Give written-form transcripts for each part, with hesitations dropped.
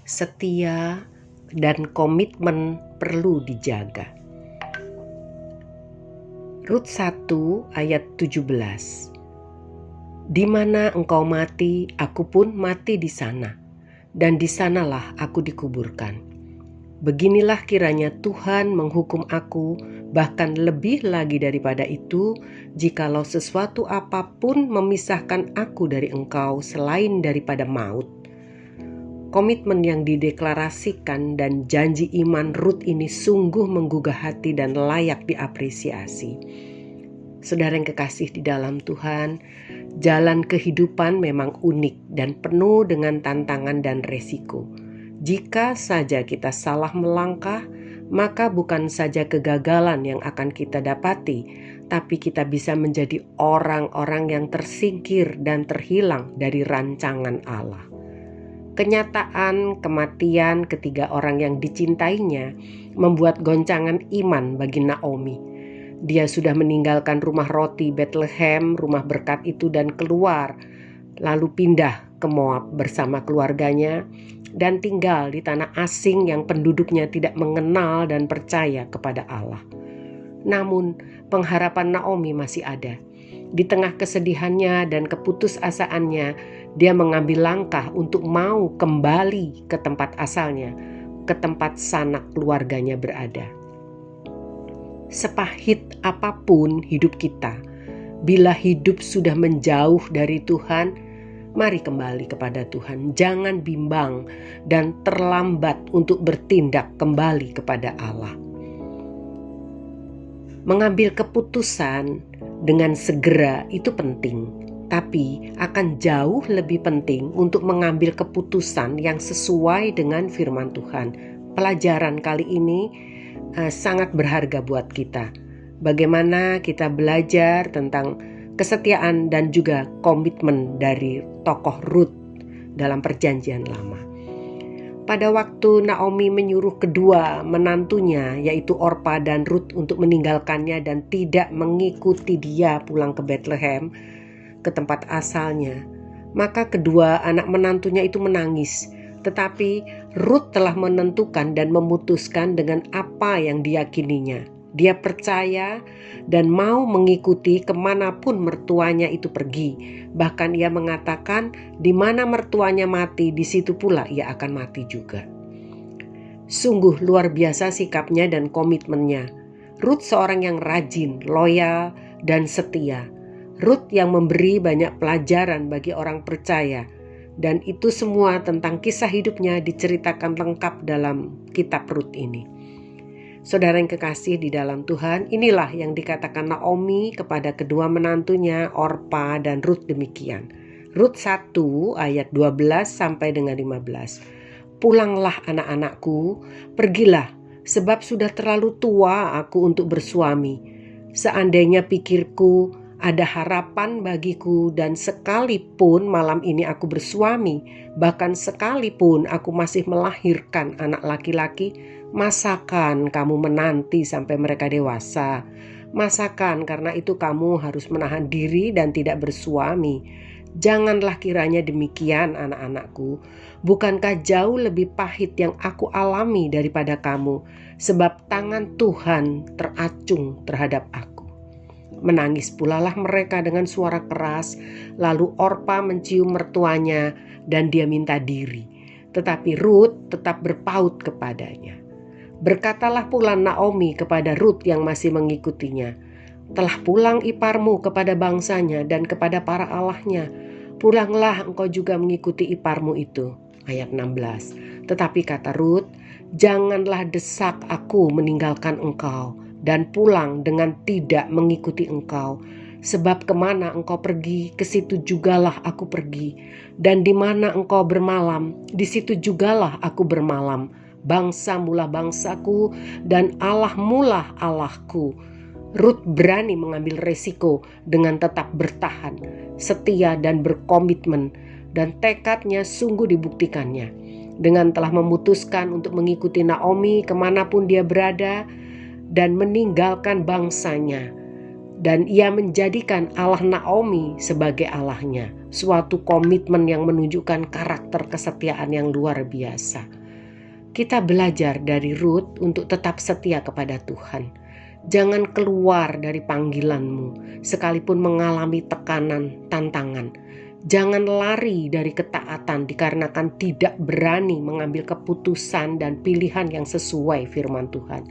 setia, dan komitmen perlu dijaga. Rut 1 ayat 17. Di mana engkau mati, aku pun mati di sana, dan di sanalah aku dikuburkan. Beginilah kiranya Tuhan menghukum aku, bahkan lebih lagi daripada itu, jikalau sesuatu apapun memisahkan aku dari engkau selain daripada maut. Komitmen yang dideklarasikan dan janji iman Rut ini sungguh menggugah hati dan layak diapresiasi. Saudara yang kekasih di dalam Tuhan, jalan kehidupan memang unik dan penuh dengan tantangan dan resiko. Jika saja kita salah melangkah, maka bukan saja kegagalan yang akan kita dapati, tapi kita bisa menjadi orang-orang yang tersingkir dan terhilang dari rancangan Allah. Kenyataan kematian ketiga orang yang dicintainya membuat goncangan iman bagi Naomi. Dia sudah meninggalkan rumah roti Bethlehem, rumah berkat itu, dan keluar, lalu pindah ke Moab bersama keluarganya dan tinggal di tanah asing yang penduduknya tidak mengenal dan percaya kepada Allah. Namun pengharapan Naomi masih ada. Di tengah kesedihannya dan keputusasaannya, dia mengambil langkah untuk mau kembali ke tempat asalnya, ke tempat sanak keluarganya berada. Sepahit apapun hidup kita, bila hidup sudah menjauh dari Tuhan, mari kembali kepada Tuhan. Jangan bimbang dan terlambat untuk bertindak kembali kepada Allah. Mengambil keputusan dengan segera itu penting, tapi akan jauh lebih penting untuk mengambil keputusan yang sesuai dengan firman Tuhan. Pelajaran kali ini sangat berharga buat kita. Bagaimana kita belajar tentang kesetiaan dan juga komitmen dari tokoh Rut dalam perjanjian lama. Pada waktu Naomi menyuruh kedua menantunya, yaitu Orpa dan Rut, untuk meninggalkannya dan tidak mengikuti dia pulang ke Bethlehem, ke tempat asalnya, maka kedua anak menantunya itu menangis. Tetapi Rut telah menentukan dan memutuskan dengan apa yang diyakininya. Dia percaya dan mau mengikuti kemanapun mertuanya itu pergi. Bahkan ia mengatakan, di mana mertuanya mati, di situ pula ia akan mati juga. Sungguh luar biasa sikapnya dan komitmennya. Rut seorang yang rajin, loyal, dan setia. Rut yang memberi banyak pelajaran bagi orang percaya. Dan itu semua tentang kisah hidupnya diceritakan lengkap dalam kitab Rut ini. Saudara yang kekasih di dalam Tuhan, inilah yang dikatakan Naomi kepada kedua menantunya Orpa dan Rut demikian. Rut 1 ayat 12 sampai dengan 15. Pulanglah anak-anakku, pergilah, sebab sudah terlalu tua aku untuk bersuami. Seandainya pikirku ada harapan bagiku, dan sekalipun malam ini aku bersuami, bahkan sekalipun aku masih melahirkan anak laki-laki, masakan kamu menanti sampai mereka dewasa? Masakan karena itu kamu harus menahan diri dan tidak bersuami? Janganlah kiranya demikian, anak-anakku. Bukankah jauh lebih pahit yang aku alami daripada kamu, sebab tangan Tuhan teracung terhadap aku. Menangis pulalah mereka dengan suara keras. Lalu Orpa mencium mertuanya dan dia minta diri. Tetapi Rut tetap berpaut kepadanya. Berkatalah pula Naomi kepada Rut yang masih mengikutinya, telah pulang iparmu kepada bangsanya dan kepada para allahnya. Pulanglah engkau juga mengikuti iparmu itu. Ayat 16. Tetapi kata Rut, janganlah desak aku meninggalkan engkau dan pulang dengan tidak mengikuti engkau. Sebab kemana engkau pergi, ke situ jugalah aku pergi. Dan di mana engkau bermalam, di situ jugalah aku bermalam. Bangsamulah bangsaku dan Allahmulah Allahku. Rut berani mengambil resiko dengan tetap bertahan, setia dan berkomitmen. Dan tekadnya sungguh dibuktikannya. Dengan telah memutuskan untuk mengikuti Naomi kemanapun dia berada, dan meninggalkan bangsanya. Dan ia menjadikan Allah Naomi sebagai Allahnya. Suatu komitmen yang menunjukkan karakter kesetiaan yang luar biasa. Kita belajar dari Rut untuk tetap setia kepada Tuhan. Jangan keluar dari panggilanmu sekalipun mengalami tekanan, tantangan. Jangan lari dari ketaatan dikarenakan tidak berani mengambil keputusan dan pilihan yang sesuai firman Tuhan.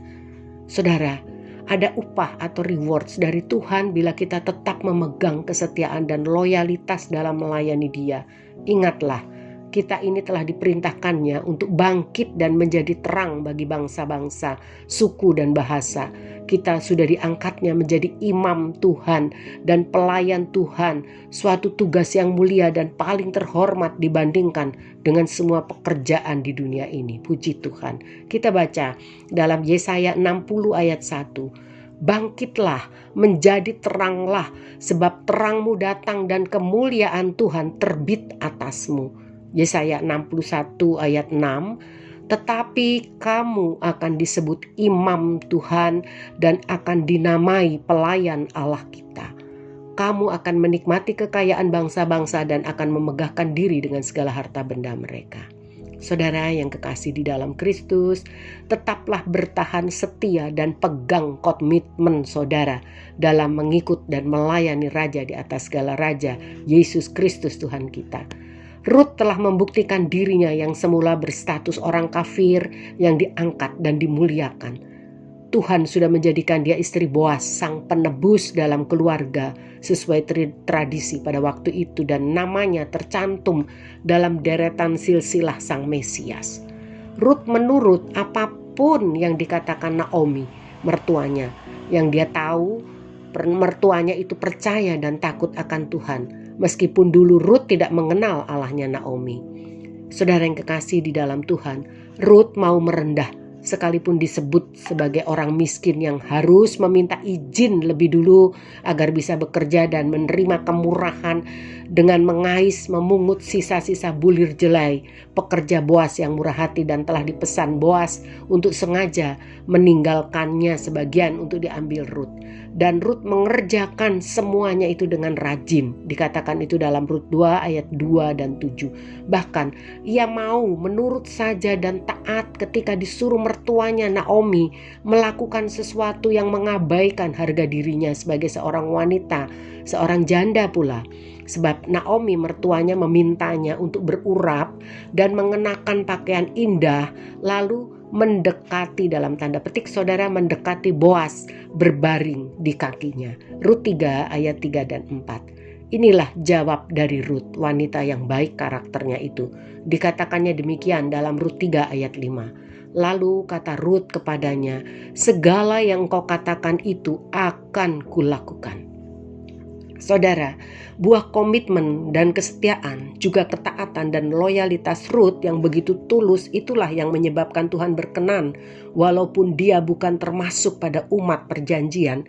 Saudara, ada upah atau rewards dari Tuhan bila kita tetap memegang kesetiaan dan loyalitas dalam melayani Dia. Ingatlah, kita ini telah diperintahkannya untuk bangkit dan menjadi terang bagi bangsa-bangsa, suku dan bahasa. Kita sudah diangkatnya menjadi imam Tuhan dan pelayan Tuhan, suatu tugas yang mulia dan paling terhormat dibandingkan dengan semua pekerjaan di dunia ini. Puji Tuhan. Kita baca dalam Yesaya 60 ayat 1. Bangkitlah, menjadi teranglah, sebab terangmu datang dan kemuliaan Tuhan terbit atasmu. Yesaya 61 ayat 6, tetapi kamu akan disebut imam Tuhan dan akan dinamai pelayan Allah kita. Kamu akan menikmati kekayaan bangsa-bangsa dan akan memegahkan diri dengan segala harta benda mereka. Saudara yang kekasih di dalam Kristus, tetaplah bertahan setia dan pegang komitmen saudara dalam mengikut dan melayani Raja di atas segala Raja, Yesus Kristus Tuhan kita. Rut telah membuktikan dirinya yang semula berstatus orang kafir yang diangkat dan dimuliakan. Tuhan sudah menjadikan dia istri Boas, sang penebus dalam keluarga sesuai tradisi pada waktu itu, dan namanya tercantum dalam deretan silsilah sang Mesias. Rut menurut apapun yang dikatakan Naomi, mertuanya, yang dia tahu mertuanya itu percaya dan takut akan Tuhan. Meskipun dulu Rut tidak mengenal Allahnya Naomi. Saudara yang kekasih di dalam Tuhan, Rut mau merendah sekalipun disebut sebagai orang miskin yang harus meminta izin lebih dulu agar bisa bekerja dan menerima kemurahan dengan mengais memungut sisa-sisa bulir jelai pekerja Boas yang murah hati, dan telah dipesan Boas untuk sengaja meninggalkannya sebagian untuk diambil Rut. Dan Rut mengerjakan semuanya itu dengan rajin. Dikatakan itu dalam Rut 2 ayat 2 dan 7. Bahkan ia mau menurut saja dan taat ketika disuruh mertuanya Naomi melakukan sesuatu yang mengabaikan harga dirinya sebagai seorang wanita, seorang janda pula. Sebab Naomi mertuanya memintanya untuk berurap dan mengenakan pakaian indah, lalu mendekati, dalam tanda petik saudara, mendekati Boas berbaring di kakinya. Rut 3 ayat 3 dan 4. Inilah jawab dari Rut, wanita yang baik karakternya itu. Dikatakannya demikian dalam Rut 3 ayat 5. Lalu kata Rut kepadanya, segala yang kau katakan itu akan kulakukan. Saudara, buah komitmen dan kesetiaan, juga ketaatan dan loyalitas Rut yang begitu tulus, itulah yang menyebabkan Tuhan berkenan. Walaupun dia bukan termasuk pada umat perjanjian,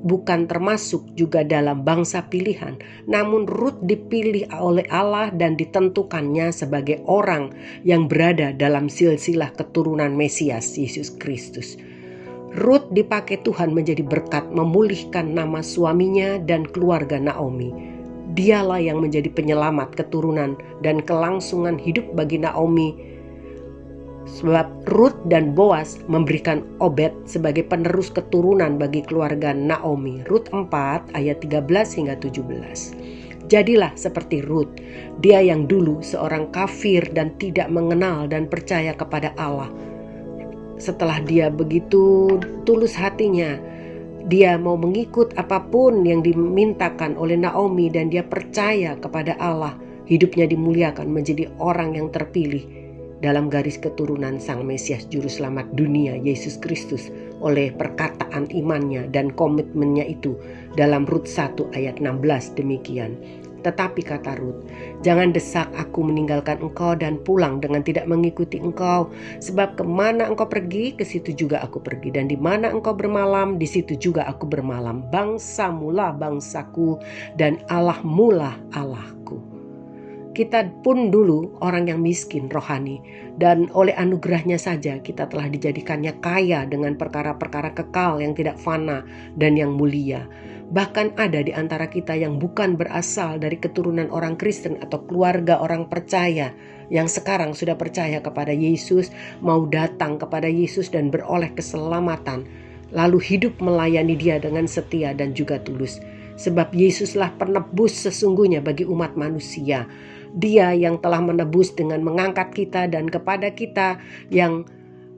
bukan termasuk juga dalam bangsa pilihan, namun Rut dipilih oleh Allah dan ditentukannya sebagai orang yang berada dalam silsilah keturunan Mesias Yesus Kristus. Rut dipakai Tuhan menjadi berkat memulihkan nama suaminya dan keluarga Naomi. Dialah yang menjadi penyelamat keturunan dan kelangsungan hidup bagi Naomi. Sebab Rut dan Boas memberikan Obed sebagai penerus keturunan bagi keluarga Naomi. Rut 4 ayat 13 hingga 17. Jadilah seperti Rut, dia yang dulu seorang kafir dan tidak mengenal dan percaya kepada Allah. Setelah dia begitu tulus hatinya, dia mau mengikut apapun yang dimintakan oleh Naomi dan dia percaya kepada Allah, hidupnya dimuliakan menjadi orang yang terpilih dalam garis keturunan Sang Mesias Juru Selamat dunia Yesus Kristus oleh perkataan imannya dan komitmennya itu dalam Rut 1 ayat 16 demikian. Tetapi kata Rut, jangan desak aku meninggalkan engkau dan pulang dengan tidak mengikuti engkau. Sebab kemana engkau pergi, ke situ juga aku pergi. Dan di mana engkau bermalam, di situ juga aku bermalam. Bangsamulah bangsaku dan Allahmulah Allahku. Kita pun dulu orang yang miskin rohani, dan oleh anugerahnya saja kita telah dijadikannya kaya dengan perkara-perkara kekal yang tidak fana dan yang mulia. Bahkan ada di antara kita yang bukan berasal dari keturunan orang Kristen atau keluarga orang percaya, yang sekarang sudah percaya kepada Yesus mau datang kepada Yesus dan beroleh keselamatan, lalu hidup melayani Dia dengan setia dan juga tulus. Sebab Yesuslah penebus sesungguhnya bagi umat manusia. Dia yang telah menebus dengan mengangkat kita, dan kepada kita yang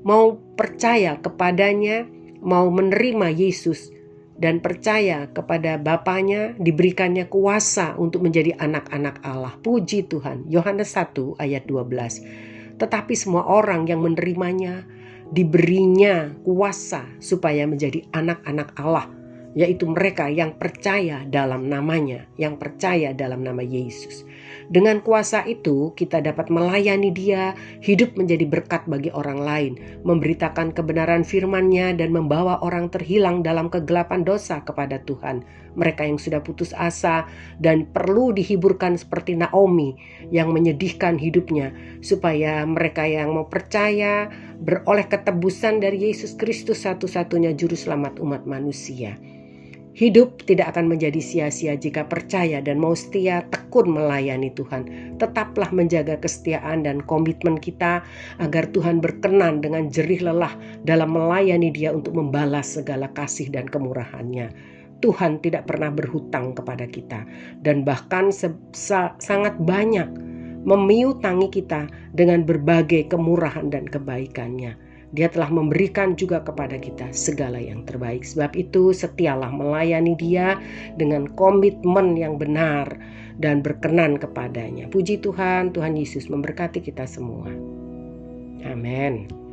mau percaya kepadanya, mau menerima Yesus dan percaya kepada Bapanya, diberikannya kuasa untuk menjadi anak-anak Allah. Puji Tuhan. Yohanes 1 ayat 12. Tetapi semua orang yang menerimanya diberinya kuasa supaya menjadi anak-anak Allah, yaitu mereka yang percaya dalam namanya, yang percaya dalam nama Yesus. Dengan kuasa itu kita dapat melayani Dia, hidup menjadi berkat bagi orang lain, memberitakan kebenaran firman-Nya dan membawa orang terhilang dalam kegelapan dosa kepada Tuhan. Mereka yang sudah putus asa dan perlu dihiburkan seperti Naomi yang menyedihkan hidupnya, supaya mereka yang mau percaya beroleh ketebusan dari Yesus Kristus, satu-satunya juru selamat umat manusia. Hidup tidak akan menjadi sia-sia jika percaya dan mau setia tekun melayani Tuhan. Tetaplah menjaga kesetiaan dan komitmen kita agar Tuhan berkenan dengan jerih lelah dalam melayani Dia untuk membalas segala kasih dan kemurahan-Nya. Tuhan tidak pernah berhutang kepada kita dan bahkan sangat banyak memiutangi kita dengan berbagai kemurahan dan kebaikan-Nya. Dia telah memberikan juga kepada kita segala yang terbaik. Sebab itu setialah melayani Dia dengan komitmen yang benar dan berkenan kepadanya. Puji Tuhan, Tuhan Yesus memberkati kita semua. Amin.